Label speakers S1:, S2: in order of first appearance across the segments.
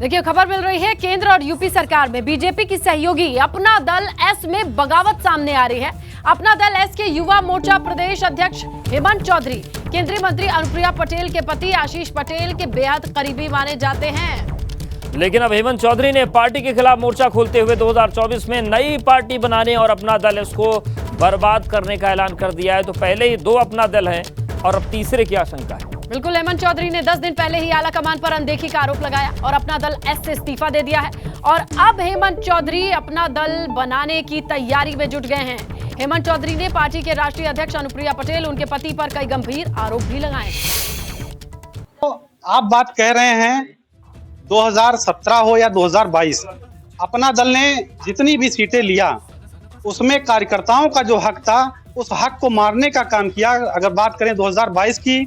S1: देखिए, खबर मिल रही है केंद्र और यूपी सरकार में बीजेपी की सहयोगी अपना दल एस में बगावत सामने आ रही है। अपना दल एस के युवा मोर्चा प्रदेश अध्यक्ष हेमंत चौधरी केंद्रीय मंत्री अनुप्रिया पटेल के पति आशीष पटेल के बेहद करीबी माने जाते हैं।
S2: लेकिन अब हेमंत चौधरी ने पार्टी के खिलाफ मोर्चा खोलते हुए 2024 में नई पार्टी बनाने और अपना दल इसको बर्बाद करने का ऐलान कर दिया है। तो पहले ही 2 अपना दल है और अब तीसरे की आशंका है।
S1: बिल्कुल, हेमंत चौधरी ने 10 दिन पहले ही आला कमान पर अनदेखी का आरोप लगाया और अपना दल एस से इस्तीफा दे दिया है। और अब हेमंत चौधरी अपना दल बनाने की तैयारी में जुट गए हैं। हेमंत चौधरी ने पार्टी के राष्ट्रीय अध्यक्ष अनुप्रिया पटेल उनके पति पर कई गंभीर आरोप भी लगाए।
S3: तो आप बात कह रहे हैं 2017 हो या 2022, अपना दल ने जितनी भी सीटें लिया उसमें कार्यकर्ताओं का जो हक था उस हक को मारने का काम किया। अगर बात करें 2022 की,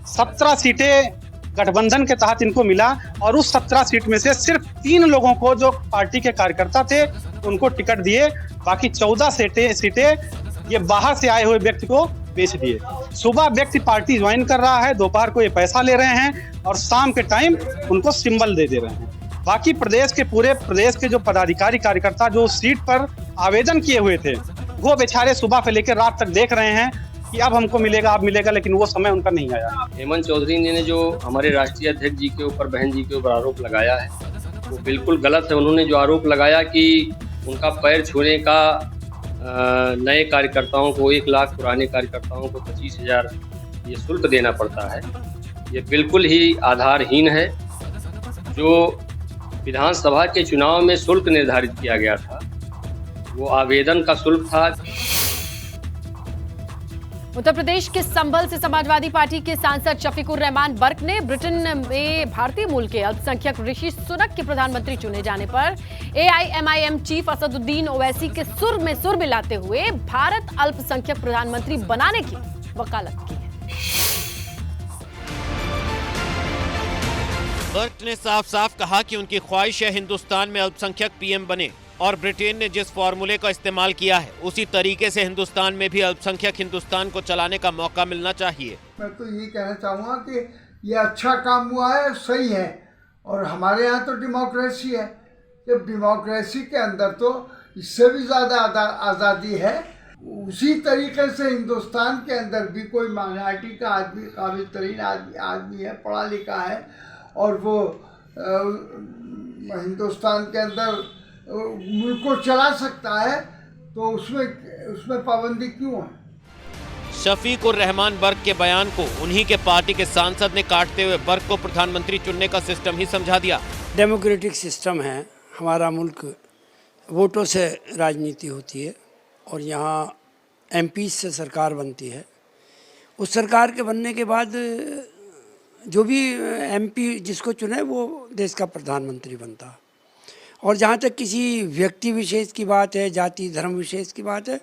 S3: 17 सीटें गठबंधन के तहत इनको मिला और उस 17 सीट में से सिर्फ 3 लोगों को जो पार्टी के कार्यकर्ता थे उनको टिकट दिए। बाकी 14 सीटें ये बाहर से आए हुए व्यक्ति को बेच दिए। सुबह व्यक्ति पार्टी ज्वाइन कर रहा है, दोपहर को ये पैसा ले रहे हैं और शाम के टाइम उनको सिंबल दे रहे हैं। बाकी पूरे प्रदेश के जो पदाधिकारी कार्यकर्ता जो सीट पर आवेदन किए हुए थे वो बेचारे सुबह से लेकर रात तक देख रहे हैं कि अब हमको मिलेगा, अब मिलेगा, लेकिन वो समय उनका नहीं आया।
S4: हेमंत चौधरी ने जो हमारे राष्ट्रीय अध्यक्ष जी के ऊपर, बहन जी के ऊपर आरोप लगाया है वो बिल्कुल गलत है। उन्होंने जो आरोप लगाया कि उनका पैर छूने का नए कार्यकर्ताओं को 1 लाख, पुराने कार्यकर्ताओं को 25,000 ये शुल्क देना पड़ता है, ये बिल्कुल ही आधारहीन है। जो विधानसभा के चुनाव में शुल्क निर्धारित किया गया था वो आवेदन का शुल्क था।
S1: उत्तर प्रदेश के संभल से समाजवादी पार्टी के सांसद शफीकुर रहमान बर्क ने ब्रिटेन में भारतीय मूल के अल्पसंख्यक ऋषि सुनक के प्रधानमंत्री चुने जाने पर AIMIM चीफ असदुद्दीन ओवैसी के सुर में सुर मिलाते हुए भारत अल्पसंख्यक प्रधानमंत्री बनाने की वकालत की है।
S5: बर्क ने साफ साफ कहा कि उनकी ख्वाहिश है हिंदुस्तान में अल्पसंख्यक PM बने और ब्रिटेन ने जिस फॉर्मूले का इस्तेमाल किया है उसी तरीके से हिंदुस्तान में भी अल्पसंख्यक हिंदुस्तान को चलाने का मौका मिलना चाहिए।
S6: मैं तो ये कहना चाहूँगा कि ये अच्छा काम हुआ है, सही है। और हमारे यहाँ तो डेमोक्रेसी है, जब डेमोक्रेसी के अंदर तो इससे भी ज़्यादा आज़ादी है। उसी तरीके से हिंदुस्तान के अंदर भी कोई माइनॉरिटी का आदमी, काबिल तरीन आदमी है, पढ़ा लिखा है और वो हिंदुस्तान के अंदर मुल्क को चला सकता है, तो उसमें पाबंदी क्यों है?
S5: शफीकुर रहमान बर्क के बयान को उन्हीं के पार्टी के सांसद ने काटते हुए बर्क को प्रधानमंत्री चुनने का सिस्टम ही समझा दिया।
S7: डेमोक्रेटिक सिस्टम है हमारा मुल्क, वोटों से राजनीति होती है और यहाँ MP से सरकार बनती है। उस सरकार के बनने के बाद जो भी MP जिसको चुने वो देश का प्रधानमंत्री बनता है। और जहाँ तक किसी व्यक्ति विशेष की बात है, जाति धर्म विशेष की बात है,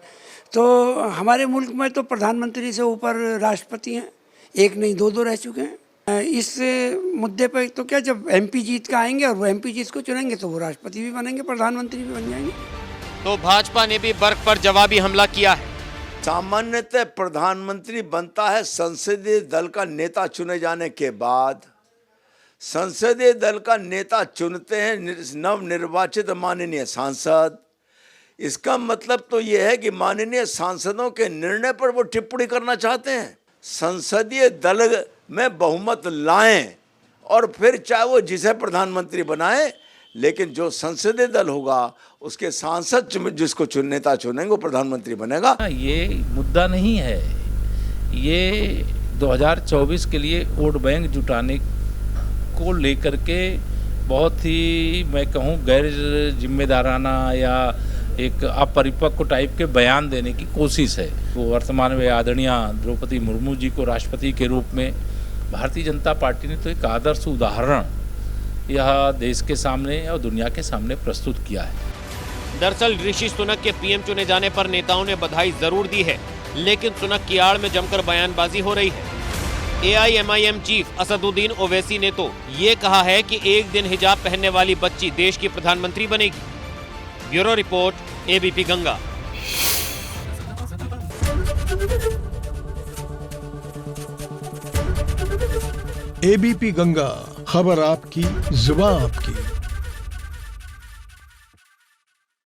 S7: तो हमारे मुल्क में तो प्रधानमंत्री से ऊपर राष्ट्रपति हैं, 1 नहीं 2 रह चुके हैं। इस मुद्दे पर तो क्या, जब MP जीत के आएंगे और वो MP जिसको चुनेंगे तो वो राष्ट्रपति भी बनेंगे, प्रधानमंत्री भी बन जाएंगे।
S5: तो भाजपा ने भी बर्क पर जवाबी हमला किया है।
S8: सामान्यतः प्रधानमंत्री बनता है संसदीय दल का नेता चुने जाने के बाद। संसदीय दल का नेता चुनते हैं नवनिर्वाचित माननीय सांसद। इसका मतलब तो यह है कि माननीय सांसदों के निर्णय पर वो टिप्पणी करना चाहते हैं। संसदीय दल में बहुमत लाएं और फिर चाहे वो जिसे प्रधानमंत्री बनाए, लेकिन जो संसदीय दल होगा उसके सांसद जिसको नेता चुनेंगे वो प्रधानमंत्री बनेगा।
S9: ये मुद्दा नहीं है, ये 2024 के लिए वोट बैंक जुटाने को लेकर के बहुत ही, मैं कहूँ, गैर जिम्मेदाराना या एक अपरिपक्व टाइप के बयान देने की कोशिश है। वो वर्तमान में आदरणीय द्रौपदी मुर्मू जी को राष्ट्रपति के रूप में भारतीय जनता पार्टी ने तो एक आदर्श उदाहरण यह देश के सामने और दुनिया के सामने प्रस्तुत किया है।
S5: दरअसल ऋषि सुनक के PM चुने जाने पर नेताओं ने बधाई जरूर दी है, लेकिन सुनक की आड़ में जमकर बयानबाजी हो रही है। AIMIM चीफ असदुद्दीन ओवैसी ने तो ये कहा है कि एक दिन हिजाब पहनने वाली बच्ची देश की प्रधानमंत्री बनेगी। Bureau report, ABP Ganga.
S10: ABP Ganga, खबर आपकी, जुबान आपकी।